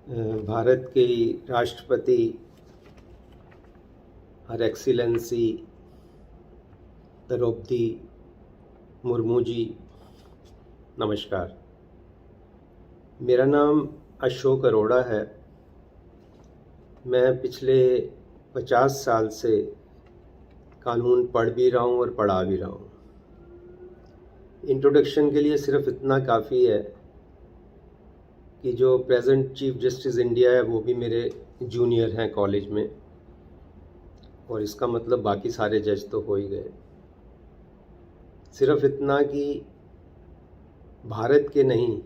भारत के राष्ट्रपति हर एक्सीलेंसी द्रौपदी मुर्मू जी, नमस्कार। मेरा नाम अशोक अरोड़ा है। मैं पिछले 50 साल से कानून पढ़ भी रहा हूँ और पढ़ा भी रहा हूँ। इंट्रोडक्शन के लिए सिर्फ इतना काफ़ी है कि जो प्रेजेंट चीफ जस्टिस इंडिया है वो भी मेरे जूनियर हैं कॉलेज में, और इसका मतलब बाकी सारे जज तो हो ही गए। सिर्फ इतना कि भारत के नहीं,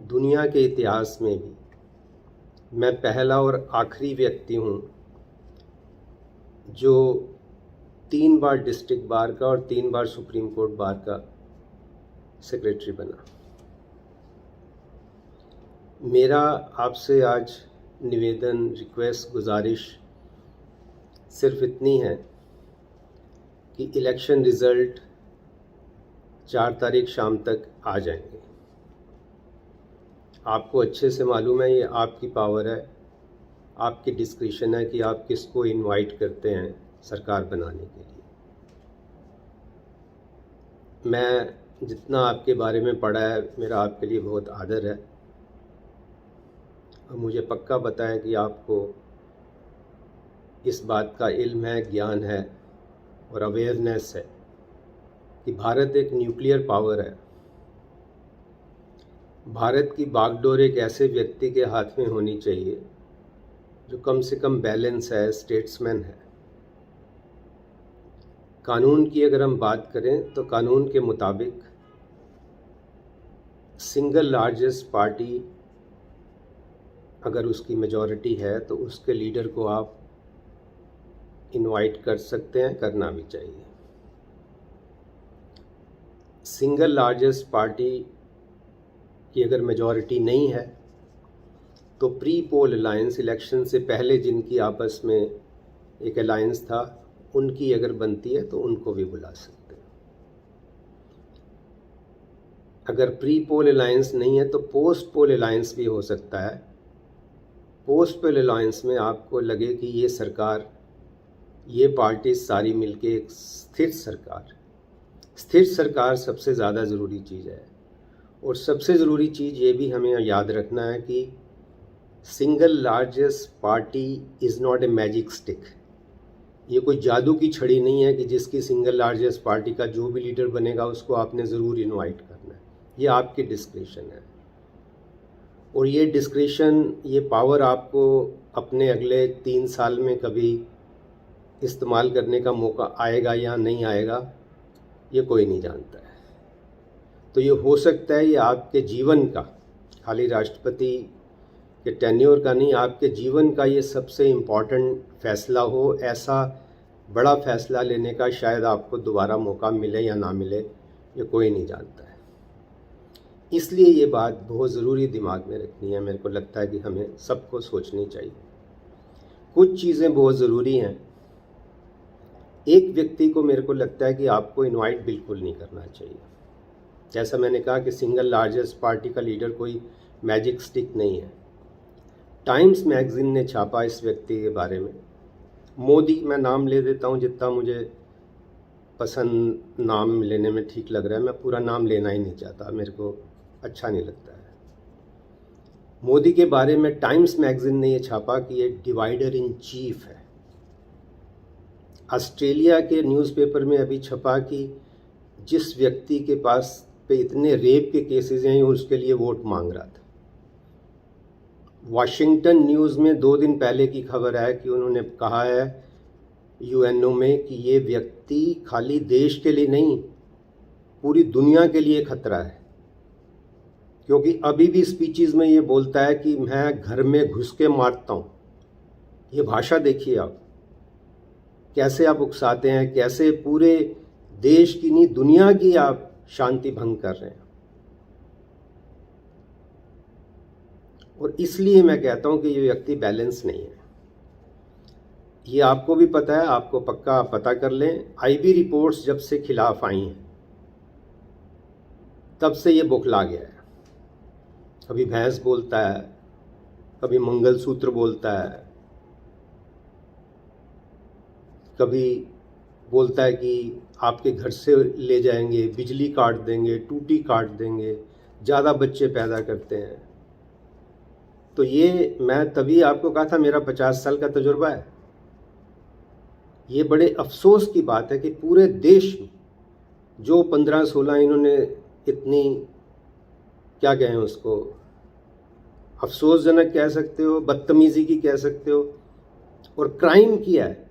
दुनिया के इतिहास में भी मैं पहला और आखिरी व्यक्ति हूँ जो 3 बार डिस्ट्रिक्ट बार का और 3 बार सुप्रीम कोर्ट बार का सेक्रेटरी बना। मेरा आपसे आज निवेदन, रिक्वेस्ट, गुजारिश सिर्फ इतनी है कि इलेक्शन रिज़ल्ट 4 तारीख शाम तक आ जाएंगे। आपको अच्छे से मालूम है, ये आपकी पावर है, आपकी डिस्क्रिशन है कि आप किसको इनवाइट करते हैं सरकार बनाने के लिए। मैं जितना आपके बारे में पढ़ा है, मेरा आपके लिए बहुत आदर है, और मुझे पक्का पता है कि आपको इस बात का इल्म है, ज्ञान है और अवेयरनेस है कि भारत एक न्यूक्लियर पावर है। भारत की बागडोर एक ऐसे व्यक्ति के हाथ में होनी चाहिए जो कम से कम बैलेंस है, स्टेट्समैन है। कानून की अगर हम बात करें तो कानून के मुताबिक सिंगल लार्जेस्ट पार्टी अगर उसकी मेजॉरिटी है तो उसके लीडर को आप इनवाइट कर सकते हैं, करना भी चाहिए। सिंगल लार्जेस्ट पार्टी की अगर मेजॉरिटी नहीं है तो प्री पोल अलायंस, इलेक्शन से पहले जिनकी आपस में एक अलायंस था, उनकी अगर बनती है तो उनको भी बुला सकते हैं। अगर प्री पोल अलायंस नहीं है तो पोस्ट पोल अलायंस भी हो सकता है। पोस्ट पोल अलायंस में आपको लगे कि ये सरकार, ये पार्टी सारी मिलके एक स्थिर सरकार सबसे ज़्यादा ज़रूरी चीज़ है। और सबसे ज़रूरी चीज़ ये भी हमें याद रखना है कि single largest party is not a magic stick. ये कोई जादू की छड़ी नहीं है कि जिसकी सिंगल लार्जेस्ट पार्टी का जो भी लीडर बनेगा उसको आपने ज़रूर इनवाइट करना है। ये आपकी डिस्क्रिशन है, और ये डिस्क्रिशन, ये पावर आपको अपने अगले 3 साल में कभी इस्तेमाल करने का मौका आएगा या नहीं आएगा, ये कोई नहीं जानता है। तो ये हो सकता है ये आपके जीवन का, खाली राष्ट्रपति के टेन्योर का नहीं, आपके जीवन का ये सबसे इम्पॉर्टेंट फैसला हो। ऐसा बड़ा फैसला लेने का शायद आपको दोबारा मौका मिले या ना मिले, ये कोई नहीं जानता है। इसलिए ये बात बहुत ज़रूरी दिमाग में रखनी है। मेरे को लगता है कि हमें सबको सोचनी चाहिए। कुछ चीज़ें बहुत ज़रूरी हैं। एक व्यक्ति को मेरे को लगता है कि आपको इनवाइट बिल्कुल नहीं करना चाहिए। जैसा मैंने कहा कि सिंगल लार्जेस्ट पार्टी का लीडर कोई मैजिक स्टिक नहीं है। टाइम्स मैगज़ीन ने छापा इस व्यक्ति के बारे में। मोदी, मैं नाम ले देता हूँ जितना मुझे पसंद, नाम लेने में ठीक लग रहा है। मैं पूरा नाम लेना ही नहीं चाहता, मेरे को अच्छा नहीं लगता है। मोदी के बारे में टाइम्स मैगज़ीन ने ये छापा कि ये डिवाइडर इन चीफ है। ऑस्ट्रेलिया के न्यूज़पेपर में अभी छपा कि जिस व्यक्ति के पास पे इतने रेप के केसेस हैं, उसके लिए वोट मांग रहा था। वाशिंगटन न्यूज़ में 2 दिन पहले की खबर है कि उन्होंने कहा है यूएनओ में कि ये व्यक्ति खाली देश के लिए नहीं, पूरी दुनिया के लिए खतरा है, क्योंकि अभी भी स्पीचेस में ये बोलता है कि मैं घर में घुस के मारता हूँ। ये भाषा देखिए आप, कैसे आप उकसाते हैं, कैसे पूरे देश की नहीं दुनिया की आप शांति भंग कर रहे हैं। और इसलिए मैं कहता हूं कि ये व्यक्ति बैलेंस नहीं है। ये आपको भी पता है, आपको पक्का पता कर लें। आईबी रिपोर्ट्स जब से खिलाफ आई हैं तब से ये बौखला गया है। कभी भैंस बोलता है, कभी मंगलसूत्र बोलता है, कभी बोलता है कि आपके घर से ले जाएंगे, बिजली काट देंगे, टूटी काट देंगे, ज़्यादा बच्चे पैदा करते हैं। तो ये मैं तभी आपको कहा था मेरा 50 साल का तजुर्बा है। ये बड़े अफसोस की बात है कि पूरे देश में जो 15-16 इन्होंने इतनी, क्या कहें उसको, अफसोसजनक कह सकते हो, बदतमीज़ी की कह सकते हो, और क्राइम किया है।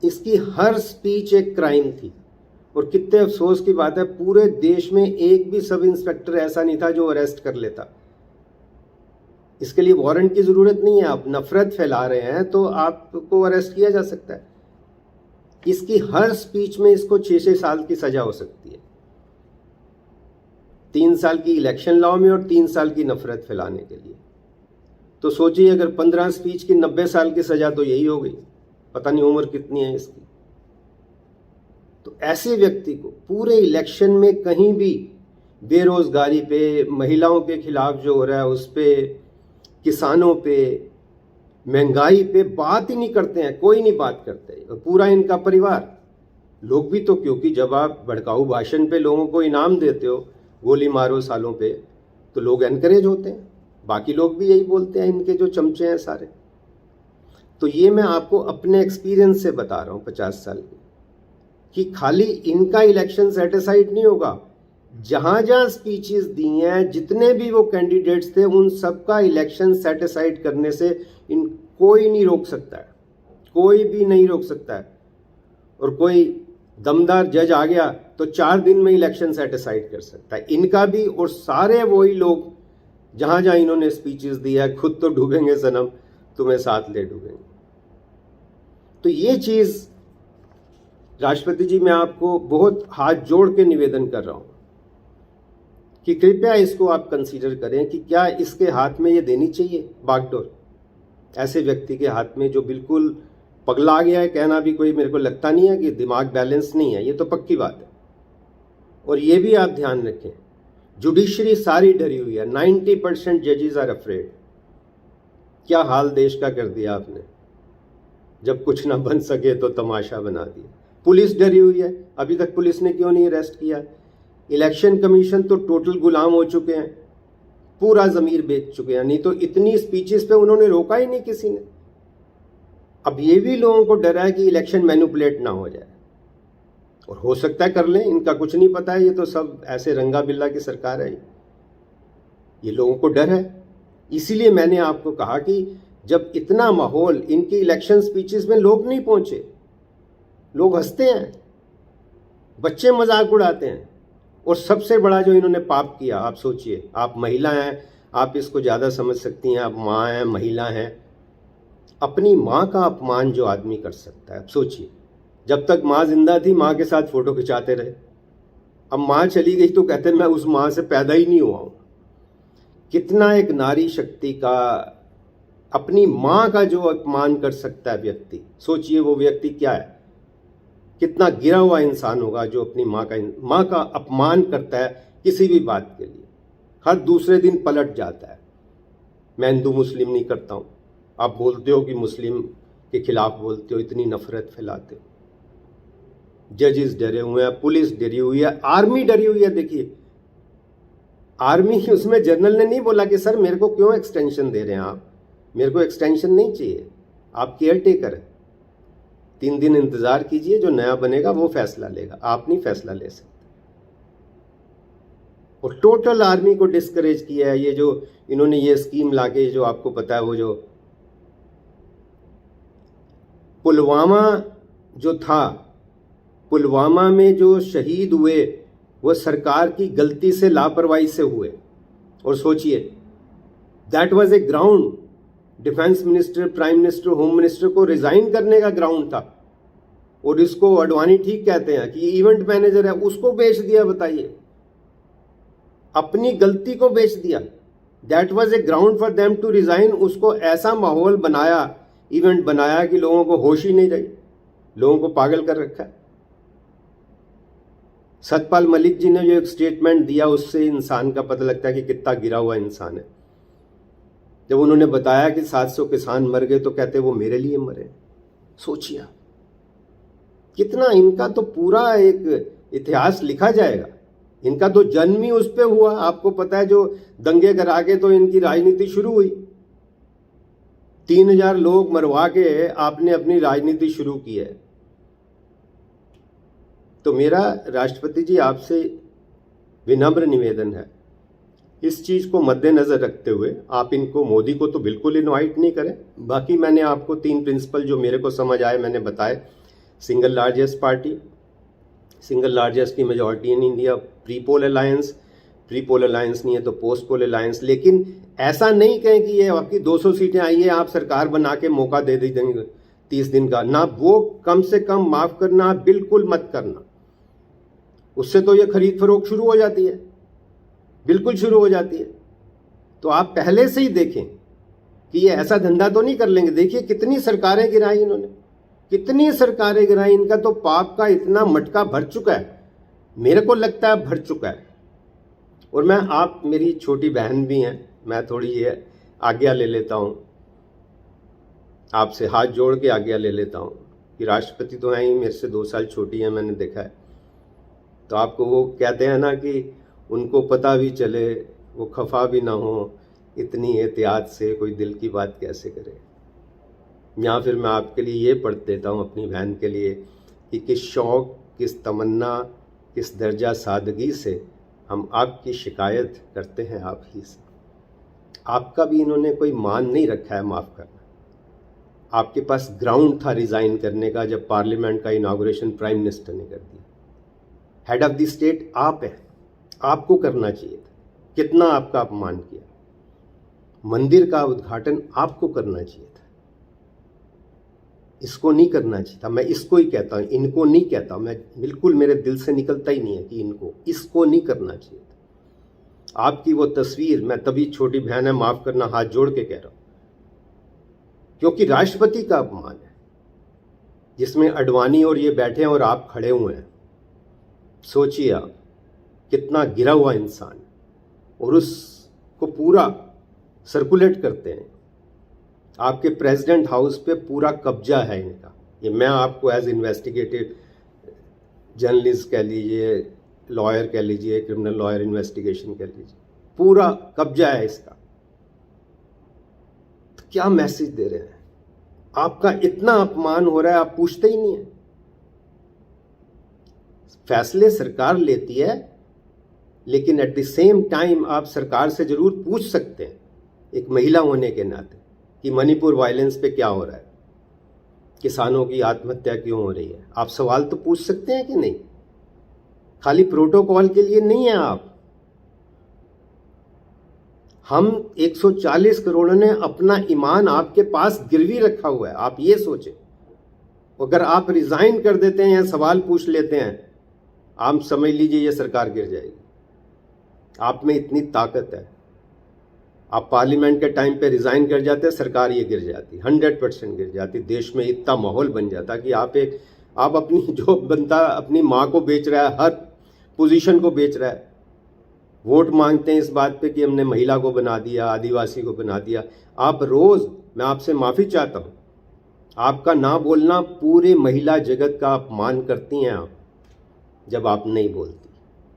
इसकी हर स्पीच एक क्राइम थी। और कितने अफसोस की बात है, पूरे देश में एक भी सब इंस्पेक्टर ऐसा नहीं था जो अरेस्ट कर लेता। इसके लिए वारंट की ज़रूरत नहीं है। आप नफरत फैला रहे हैं तो आपको अरेस्ट किया जा सकता है। इसकी हर स्पीच में इसको 6-6 साल की सज़ा हो सकती है, 3 साल की इलेक्शन लॉ में और 3 साल की नफरत फैलाने के लिए। तो सोचिए अगर 15 स्पीच की 90 साल की सज़ा तो यही हो गई। पता नहीं उम्र कितनी है इसकी। तो ऐसे व्यक्ति को पूरे इलेक्शन में कहीं भी बेरोजगारी पे, महिलाओं के खिलाफ जो हो रहा है उस पे, किसानों पे, महंगाई पे बात ही नहीं करते हैं, कोई नहीं बात करते। और पूरा इनका परिवार, लोग भी तो, क्योंकि जब आप भड़काऊ भाषण पे लोगों को इनाम देते हो, गोली मारो सालों पे, तो लोग एनकरेज होते हैं। बाकी लोग भी यही बोलते हैं, इनके जो चमचे हैं सारे। तो ये मैं आपको अपने एक्सपीरियंस से बता रहा हूँ 50 साल के, कि खाली इनका इलेक्शन सेटिस्फाइड नहीं होगा। जहाँ जहाँ स्पीचेस दी हैं, जितने भी वो कैंडिडेट्स थे, उन सबका इलेक्शन सेटिस्फाइड करने से कोई नहीं रोक सकता है, कोई भी नहीं रोक सकता है। और कोई दमदार जज आ गया तो 4 दिन में इलेक्शन सेटिस्फाइड कर सकता है, इनका भी। और सारे वही लोग जहाँ जहाँ इन्होंने स्पीचेस दी है, खुद तो डूबेंगे सनम, तुम्हें साथ ले डूबेंगे। तो ये चीज़ राष्ट्रपति जी, मैं आपको बहुत हाथ जोड़ के निवेदन कर रहा हूँ कि कृपया इसको आप कंसीडर करें कि क्या इसके हाथ में ये देनी चाहिए बागडोर, ऐसे व्यक्ति के हाथ में जो बिल्कुल पगला गया है। कहना भी कोई, मेरे को लगता नहीं है कि दिमाग बैलेंस नहीं है, ये तो पक्की बात है। और ये भी आप ध्यान रखें, जुडिशरी सारी डरी हुई है, 90% जजेस आर अफ्रेड। क्या हाल देश का कर दिया आपने, जब कुछ ना बन सके तो तमाशा बना दिया। पुलिस डरी हुई है, अभी तक पुलिस ने क्यों नहीं अरेस्ट किया। इलेक्शन कमीशन तो टोटल गुलाम हो चुके हैं, पूरा ज़मीर बेच चुके हैं। नहीं तो इतनी स्पीचेस पे उन्होंने रोका ही नहीं किसी ने। अब ये भी लोगों को डर है कि इलेक्शन मैनिपुलेट ना हो जाए, और हो सकता है कर लें, इनका कुछ नहीं पता है। ये तो सब ऐसे रंगा बिल्ला की सरकार है, ये लोगों को डर है। इसीलिए मैंने आपको कहा कि जब इतना माहौल, इनकी इलेक्शन स्पीचेस में लोग नहीं पहुंचे, लोग हंसते हैं, बच्चे मजाक उड़ाते हैं। और सबसे बड़ा जो इन्होंने पाप किया, आप सोचिए, आप महिला हैं, आप इसको ज़्यादा समझ सकती हैं, आप माँ हैं, महिला हैं। अपनी माँ का अपमान जो आदमी कर सकता है, आप सोचिए, जब तक माँ जिंदा थी माँ के साथ फ़ोटो खिंचाते रहे, अब माँ चली गई तो कहते हैं मैं उस माँ से पैदा ही नहीं हुआ हूँ। कितना एक नारी शक्ति का, अपनी माँ का जो अपमान कर सकता है व्यक्ति, सोचिए वो व्यक्ति क्या है, कितना गिरा हुआ इंसान होगा जो अपनी माँ का अपमान करता है किसी भी बात के लिए। हर दूसरे दिन पलट जाता है, मैं हिंदू मुस्लिम नहीं करता हूँ। आप बोलते हो कि मुस्लिम के खिलाफ बोलते हो, इतनी नफरत फैलाते हो। जजेस डरे हुए हैं, पुलिस डरी हुई है, आर्मी डरी हुई है। देखिए आर्मी, उसमें जनरल ने नहीं बोला कि सर मेरे को क्यों एक्सटेंशन दे रहे हैं आप, मेरे को एक्सटेंशन नहीं चाहिए, आप केयर टेकर है, 3 दिन इंतजार कीजिए, जो नया बनेगा वो फैसला लेगा, आप नहीं फैसला ले सकते। और टोटल आर्मी को डिस्करेज किया है। ये जो इन्होंने ये स्कीम लाके, जो आपको पता है, वो जो पुलवामा जो था, पुलवामा में जो शहीद हुए वो सरकार की गलती से, लापरवाही से हुए। और सोचिए, that was a ground, defence minister, prime minister, home minister को रिजाइन करने का ग्राउंड था। और इसको अडवाणी ठीक कहते हैं कि इवेंट मैनेजर है, उसको बेच दिया। बताइए, अपनी गलती को बेच दिया। That was a ground for them to resign. उसको ऐसा माहौल बनाया, इवेंट बनाया कि लोगों को होश ही नहीं रही, लोगों को पागल कर रखा है। सतपाल मलिक जी ने जो एक स्टेटमेंट दिया, उससे इंसान का पता लगता है कि कितना गिरा हुआ इंसान है। जब उन्होंने बताया कि 700 किसान मर गए तो कहते वो मेरे लिए मरे। सोचिए कितना, इनका तो पूरा एक इतिहास लिखा जाएगा। इनका तो जन्म ही उस पे हुआ। आपको पता है जो दंगे करा के तो इनकी राजनीति शुरू हुई। 3000 लोग मरवा के आपने अपनी राजनीति शुरू की है। तो मेरा राष्ट्रपति जी आपसे विनम्र निवेदन है, इस चीज़ को मद्देनज़र रखते हुए आप इनको, मोदी को तो बिल्कुल इनवाइट नहीं करें। बाकी मैंने आपको 3 प्रिंसिपल जो मेरे को समझ आए मैंने बताए। Single largest party, single largest की majority in India, pre poll alliance नहीं है तो पोस्ट पोल अलायंस। लेकिन ऐसा नहीं कहें कि ये आपकी 200 सीटें आई है आप सरकार बना के मौका दे देंगे 30 दिन का, ना, वो कम से कम माफ़ करना, बिल्कुल मत करना। उससे तो ये खरीद फरोख्त शुरू हो जाती है, बिल्कुल शुरू हो जाती है। तो आप पहले से ही देखें कि ये ऐसा धंधा तो नहीं कर लेंगे। देखिए कितनी सरकारें गिराई इन्होंने, कितनी सरकारें गिराई। इनका तो पाप का इतना मटका भर चुका है, मेरे को लगता है भर चुका है। और मैं, आप मेरी छोटी बहन भी हैं, मैं थोड़ी ये आज्ञा ले लेता हूँ, आपसे हाथ जोड़ के आज्ञा ले लेता हूँ कि राष्ट्रपति तो हैं ही, मेरे से 2 साल छोटी हैं, मैंने देखा है। तो आपको वो कहते हैं ना कि उनको पता भी चले, वो खफा भी ना हो, इतनी एहतियात से कोई दिल की बात कैसे करे। या फिर मैं आपके लिए ये पढ़ देता हूँ अपनी बहन के लिए कि किस शौक़, किस तमन्ना, किस दर्जा सादगी से हम आपकी शिकायत करते हैं आप ही से। आपका भी इन्होंने कोई मान नहीं रखा है माफ़ करना। आपके पास ग्राउंड था रिज़ाइन करने का जब पार्लियामेंट का इनाग्रेशन प्राइम मिनिस्टर ने कर दिया। हेड ऑफ द स्टेट आप हैं, आपको करना चाहिए था। कितना आपका अपमान किया। मंदिर का उद्घाटन आपको करना चाहिए था, इसको नहीं करना चाहिए था। मैं इसको ही कहता हूँ, इनको नहीं कहता मैं, बिल्कुल मेरे दिल से निकलता ही नहीं है कि इनको, इसको नहीं करना चाहिए था। आपकी वो तस्वीर, मैं तभी, छोटी बहन है माफ़ करना, हाथ जोड़ के कह रहा हूँ, क्योंकि राष्ट्रपति का अपमान है जिसमें अडवाणी और ये बैठे हैं और आप खड़े हुए हैं। सोचिए आप, कितना गिरा हुआ इंसान, और उसको पूरा सर्कुलेट करते हैं। आपके प्रेसिडेंट हाउस पे पूरा कब्जा है इनका। ये मैं आपको एज इन्वेस्टिगेटिव जर्नलिस्ट कह लीजिए, लॉयर कह लीजिए, क्रिमिनल लॉयर इन्वेस्टिगेशन कह लीजिए, पूरा कब्जा है इसका। तो क्या मैसेज दे रहे हैं? आपका इतना अपमान हो रहा है, आप पूछते ही नहीं है। फैसले सरकार लेती है, लेकिन एट द सेम टाइम आप सरकार से जरूर पूछ सकते हैं एक महिला होने के नाते कि मणिपुर वायलेंस पे क्या हो रहा है, किसानों की आत्महत्या क्यों हो रही है। आप सवाल तो पूछ सकते हैं कि नहीं? खाली प्रोटोकॉल के लिए नहीं है आप। हम 140 करोड़ ने अपना ईमान आपके पास गिरवी रखा हुआ है। आप ये सोचें, अगर आप रिजाइन कर देते हैं या सवाल पूछ लेते हैं, आप समझ लीजिए ये सरकार गिर जाएगी। आप में इतनी ताकत है, आप पार्लियामेंट के टाइम पे रिजाइन कर जाते हैं, सरकार ये गिर जाती, 100% गिर जाती। देश में इतना माहौल बन जाता कि आप अपनी जो बनता, अपनी माँ को बेच रहा है, हर पोजीशन को बेच रहा है। वोट मांगते हैं इस बात पे कि हमने महिला को बना दिया, आदिवासी को बना दिया। आप रोज़, मैं आपसे माफ़ी चाहता हूँ, आपका ना बोलना पूरे महिला जगत का अपमान करती हैं आप जब आप नहीं बोलती,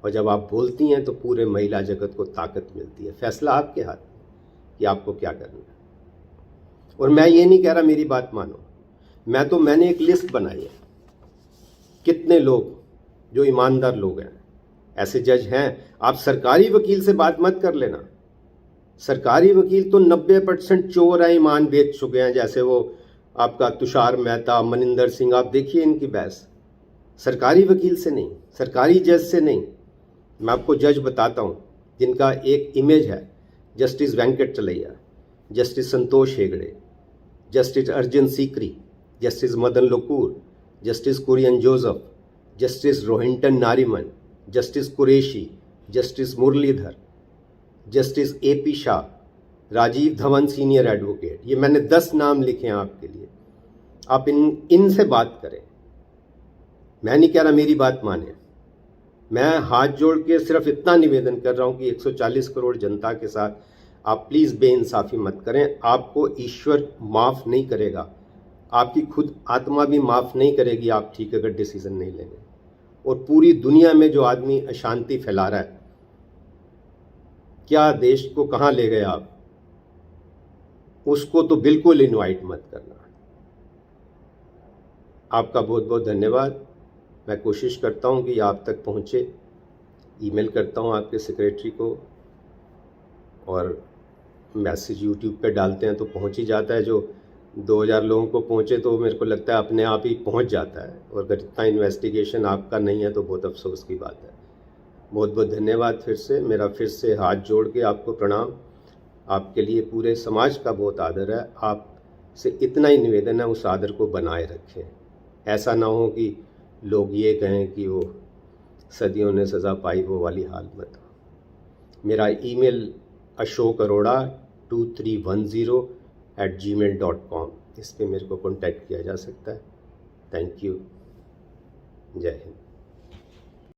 और जब आप बोलती हैं तो पूरे महिला जगत को ताकत मिलती है। फैसला आपके हाथ में कि आपको क्या करना है। और मैं ये नहीं कह रहा मेरी बात मानो, मैंने एक लिस्ट बनाई है, कितने लोग जो ईमानदार लोग हैं, ऐसे जज हैं। आप सरकारी वकील से बात मत कर लेना। सरकारी वकील तो 90% चोर हैं, ईमान बेच चुके हैं, जैसे वो आपका तुषार मेहता, मनिंदर सिंह, आप देखिए इनकी बहस। सरकारी वकील से नहीं, सरकारी जज से नहीं। मैं आपको जज बताता हूँ जिनका एक इमेज है, justice Venkat Chalaiah, justice Santosh Hegde, justice Arjan Sikri, justice Madan Lokur, justice Kurian Joseph, justice Rohinton Nariman, justice Qureshi, justice Muralidhar, justice AP Shah, Rajeev Dhavan senior advocate. ये मैंने 10 नाम लिखे हैं आपके लिए। आप इनसे बात करें। मैं नहीं कह रहा मेरी बात माने, मैं हाथ जोड़ के सिर्फ इतना निवेदन कर रहा हूँ कि 140 करोड़ जनता के साथ आप प्लीज़ बेइंसाफ़ी मत करें। आपको ईश्वर माफ़ नहीं करेगा, आपकी खुद आत्मा भी माफ़ नहीं करेगी आप ठीक अगर डिसीज़न नहीं लेंगे। और पूरी दुनिया में जो आदमी अशांति फैला रहा है, क्या देश को कहाँ ले गए आप, उसको तो बिल्कुल इनवाइट मत करना। आपका बहुत बहुत धन्यवाद। मैं कोशिश करता हूँ कि आप तक पहुँचे, ईमेल करता हूँ आपके सेक्रेटरी को, और मैसेज यूट्यूब पे डालते हैं तो पहुँच ही जाता है। जो 2000 लोगों को पहुँचे तो मेरे को लगता है अपने आप ही पहुँच जाता है, और अगर इतना इन्वेस्टिगेशन आपका नहीं है तो बहुत अफसोस की बात है। बहुत बहुत धन्यवाद फिर से, मेरा फिर से हाथ जोड़ के आपको प्रणाम। आपके लिए पूरे समाज का बहुत आदर है, आपसे इतना ही निवेदन है उस आदर को बनाए रखें। ऐसा ना हो कि लोग ये कहें कि वो सदियों ने सज़ा पाई, वो वाली हाल मत हो। मेरा ईमेल ashok.arora2310@gmail.com, इस पे मेरे को कॉन्टैक्ट किया जा सकता है। Thank you. जय हिंद।